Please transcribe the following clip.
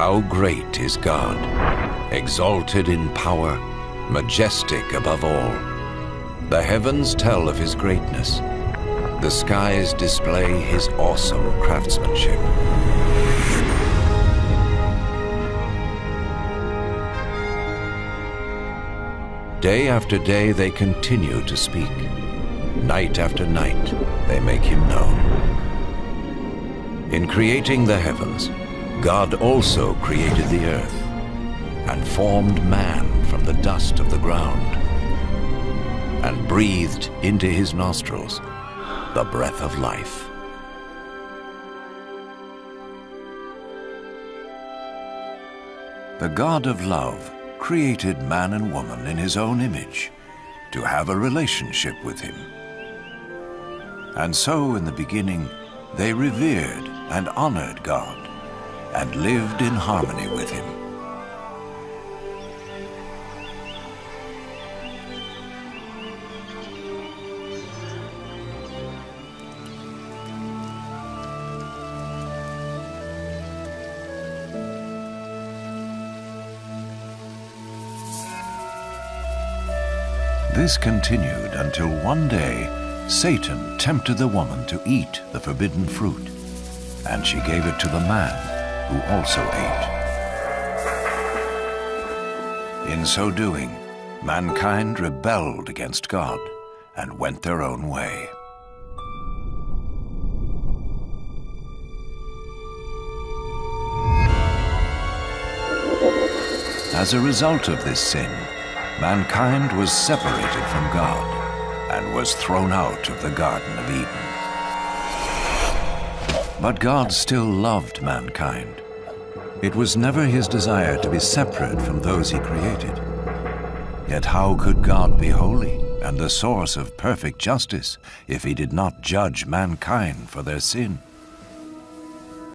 How great is God, exalted in power, majestic above all. The heavens tell of his greatness. The skies display his awesome craftsmanship. Day after day they continue to speak. Night after night they make him known. In creating the heavens, God also created the earth and formed man from the dust of the ground and breathed into his nostrils the breath of life. The God of love created man and woman in his own image to have a relationship with him. And so in the beginning they revered and honored God and lived in harmony with him. This continued until one day Satan tempted the woman to eat the forbidden fruit, and she gave it to the man, who also ate. In so doing, mankind rebelled against God and went their own way. As a result of this sin, mankind was separated from God and was thrown out of the Garden of Eden. But God still loved mankind. It was never his desire to be separate from those he created. Yet how could God be holy and the source of perfect justice if he did not judge mankind for their sin?